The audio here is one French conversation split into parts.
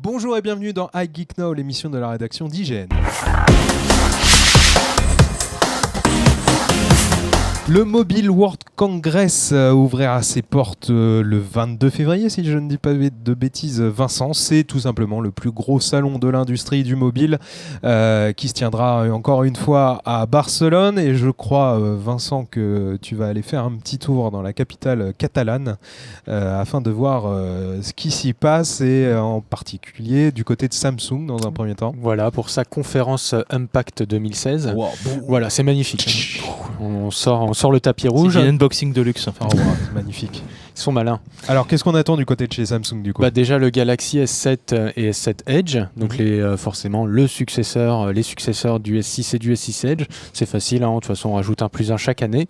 Bonjour et bienvenue dans I Geek Now, l'émission de la rédaction d'IGN. Le Mobile World Congress ouvrira ses portes le 22 février, si je ne dis pas de bêtises, Vincent. C'est tout simplement le plus gros salon de l'industrie du mobile qui se tiendra encore une fois à Barcelone. Et je crois, Vincent, que tu vas aller faire un petit tour dans la capitale catalane afin de voir ce qui s'y passe, et en particulier du côté de Samsung dans un premier temps. Voilà, pour sa conférence Impact 2016. Wow. Voilà, c'est magnifique. On sort le tapis rouge. C'est un unboxing de luxe. Oh, wow, c'est magnifique. Ils sont malins. Alors, qu'est-ce qu'on attend du côté de chez Samsung du coup ? Déjà le Galaxy S7 et S7 Edge, donc forcément les successeurs du S6 et du S6 Edge. C'est facile, de toute façon on rajoute un plus un chaque année.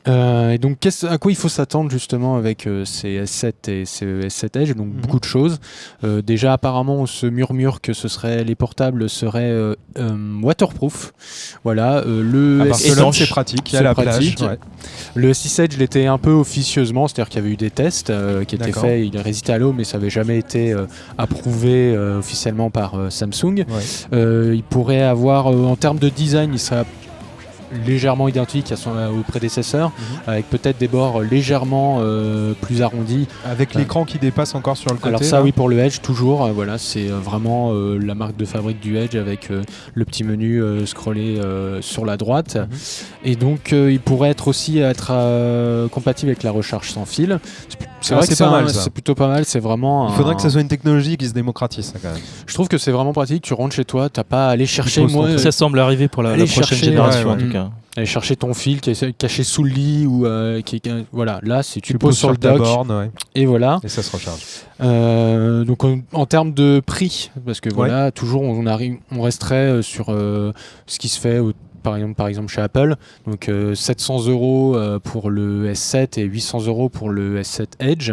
Et donc à quoi il faut s'attendre justement avec ces S7 et ce S7 Edge ? Donc beaucoup de choses. Déjà apparemment on se murmure que les portables seraient waterproof. Voilà. À Barcelone, c'est pratique, il y a la plage. Ouais. Le S6 Edge l'était un peu officieusement, c'est-à-dire qu'il y avait eu des tests qui étaient faits, il résistait à l'eau, mais ça n'avait jamais été approuvé officiellement par Samsung. Ouais. Il pourrait avoir, en termes de design, il serait légèrement identique au prédécesseur, avec peut-être des bords légèrement plus arrondis. Avec l'écran qui dépasse encore sur le côté. Alors ça, oui, pour le Edge, toujours. Voilà, c'est vraiment la marque de fabrique du Edge avec le petit menu scrollé sur la droite. Et donc, il pourrait aussi être compatible avec la recharge sans fil. C'est vrai que c'est plutôt pas mal. C'est vraiment. Il faudrait que ça soit une technologie qui se démocratise, ça, quand même. Je trouve que c'est vraiment pratique. Tu rentres chez toi, t'as pas à aller chercher. Ça semble arriver pour la prochaine génération, en tout cas. Aller chercher ton fil qui est caché sous le lit ou voilà. Là, tu poses sur le dock borne, et voilà. Et ça se recharge. Donc en termes de prix, parce que voilà, toujours on resterait sur ce qui se fait par exemple chez Apple, donc 700 € pour le S7 et 800 € pour le S7 Edge,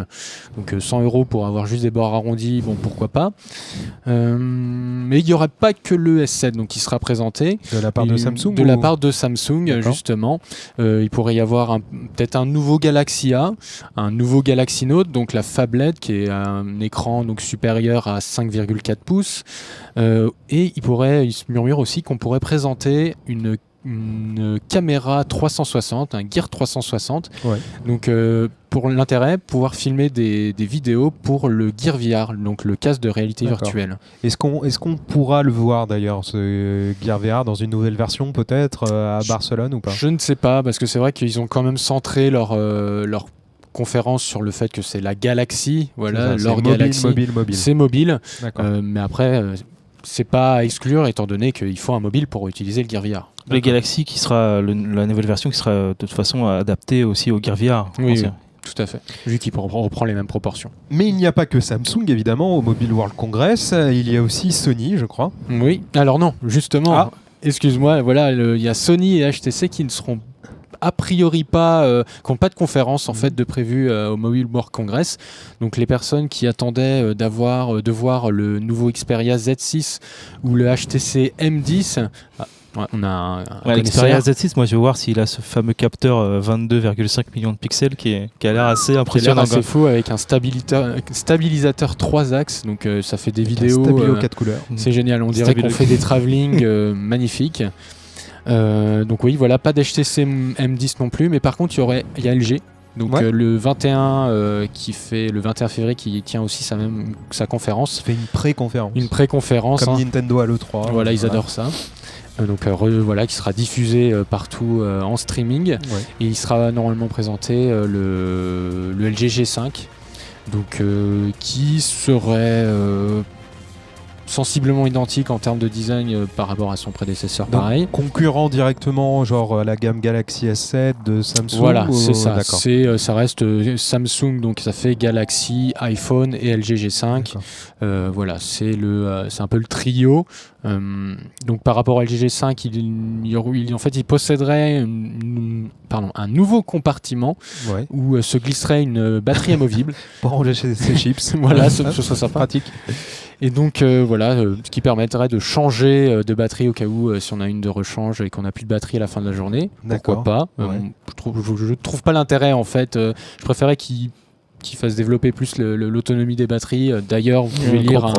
donc 100 € pour avoir juste des bords arrondis, bon pourquoi pas. Mais il n'y aura pas que le S7 donc qui sera présenté. De la part de Samsung ? De la part de Samsung, justement. Il pourrait y avoir peut-être un nouveau Galaxy A, un nouveau Galaxy Note, donc la phablette qui est un écran donc supérieur à 5,4 pouces. Et il se murmure aussi qu'on pourrait présenter une caméra 360, un Gear 360. Ouais. Donc pour l'intérêt, pouvoir filmer des vidéos pour le Gear VR, donc le casque de réalité virtuelle. Est-ce qu'on pourra le voir d'ailleurs, ce Gear VR, dans une nouvelle version peut-être à Barcelone ou pas ? Je ne sais pas, parce que c'est vrai qu'ils ont quand même centré leur conférence sur le fait que c'est la Galaxy, voilà, leur Galaxy, mobile. C'est mobile, mais après c'est pas à exclure étant donné qu'il faut un mobile pour utiliser le Gear VR. Le Galaxy qui sera la nouvelle version qui sera de toute façon adaptée aussi au Gear VR. Oui. Tout à fait, vu qu'il reprend les mêmes proportions. Mais il n'y a pas que Samsung, évidemment, au Mobile World Congress. Il y a aussi Sony, je crois. Oui, alors non, justement, excuse-moi, voilà, il y a Sony et HTC qui ne seront a priori qui n'ont pas de conférence en fait de prévu au Mobile World Congress. Donc les personnes qui attendaient de voir le nouveau Xperia Z6 ou le HTC M10... on a l'Xperia Z6, moi je vais voir s'il a ce fameux capteur 22,5 millions de pixels qui a l'air assez impressionnant. C'est fou, avec un stabilisateur 3 axes, donc ça fait des vidéos. Stabilo 4 couleurs. C'est génial, on dirait qu'on fait des travelling magnifiques. Donc oui, voilà, pas d'HTC M10 non plus, mais par contre il y a LG. Donc le 21 le 21 février qui tient aussi sa conférence. Ça fait une pré-conférence. Une pré-conférence. Comme Nintendo à l'E3. Voilà, ils adorent ça. Donc qui sera diffusé partout en streaming. Et il sera normalement présenté le LG G5, donc qui serait sensiblement identique en termes de design par rapport à son prédécesseur. Donc, pareil. Concurrent directement, genre la gamme Galaxy S7 de Samsung. Voilà, c'est ça. Ça reste Samsung, donc ça fait Galaxy, iPhone et LG G5. Voilà, c'est un peu le trio. Donc par rapport à LG G5, il posséderait un nouveau compartiment où se glisserait une batterie amovible pour ranger ses chips. Voilà, ce serait sympa. Pratique. Et donc ce qui permettrait de changer de batterie au cas où si on a une de rechange et qu'on n'a plus de batterie à la fin de la journée. Pourquoi pas. Je trouve pas l'intérêt en fait. Je préférais qu'ils qui fasse développer plus l'autonomie des batteries. D'ailleurs, vous pouvez lire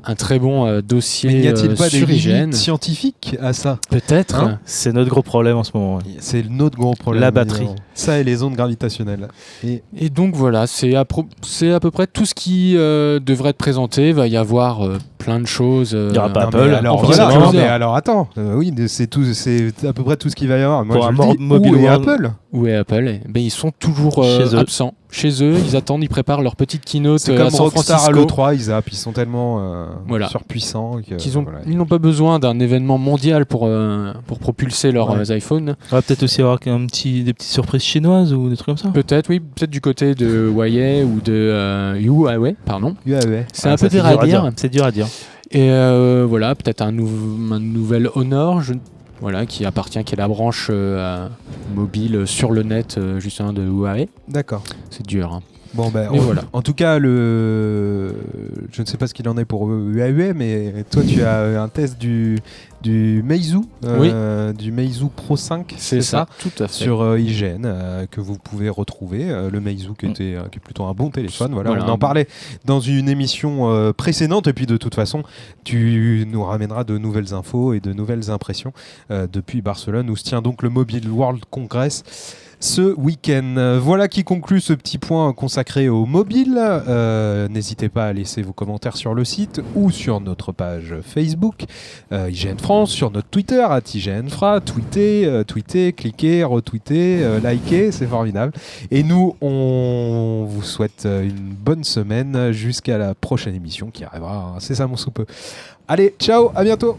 un très bon dossier mais n'y a-t-il pas sur des IGN limites scientifiques à ça? Peut-être. Hein, c'est notre gros problème en ce moment. Ouais. C'est notre gros problème. La batterie. Ça et les ondes gravitationnelles. Et donc voilà, c'est à peu près tout ce qui devrait être présenté. Il va y avoir plein de choses. Il n'y aura pas non, Apple. Mais alors, voilà, mais alors attends, oui, c'est à peu près tout ce qu'il va y avoir. Moi, pour je un le dis, mobile où est World... Apple? Où est Apple? Ben, ils sont toujours absents. Chez eux, ils attendent, ils préparent leur petite keynote c'est à comme San Rockstar Francisco. à l'E3, ils zappent, ils sont tellement surpuissants Ils n'ont pas besoin d'un événement mondial pour propulser leurs iPhones. On va peut-être aussi avoir des petites surprises chinoises ou des trucs comme ça. Peut-être, oui, peut-être du côté de Huawei ou de Huawei, pardon. Huawei. C'est un peu dur à dire. C'est dur à dire. Et voilà, peut-être un nouvel Honor, qui est la branche mobile sur le net justement de Huawei. D'accord. C'est dur. Hein. Bon ben voilà. En tout cas, je ne sais pas ce qu'il en est pour Huawei, mais toi tu as un test du Meizu, du Meizu Pro 5, c'est ça, tout à fait. sur IGN que vous pouvez retrouver. Le Meizu qui est plutôt un bon téléphone. Voilà, on en parlait dans une émission précédente, et puis de toute façon, tu nous ramèneras de nouvelles infos et de nouvelles impressions depuis Barcelone, où se tient donc le Mobile World Congress ce week-end. Voilà qui conclut ce petit point consacré au mobile. N'hésitez pas à laisser vos commentaires sur le site ou sur notre page Facebook IGN France, sur notre Twitter @IGNFra. Tweetez, cliquez, retweetez, likez, c'est formidable. Et nous, on vous souhaite une bonne semaine jusqu'à la prochaine émission qui arrivera. C'est ça mon soupe. Allez, ciao, à bientôt.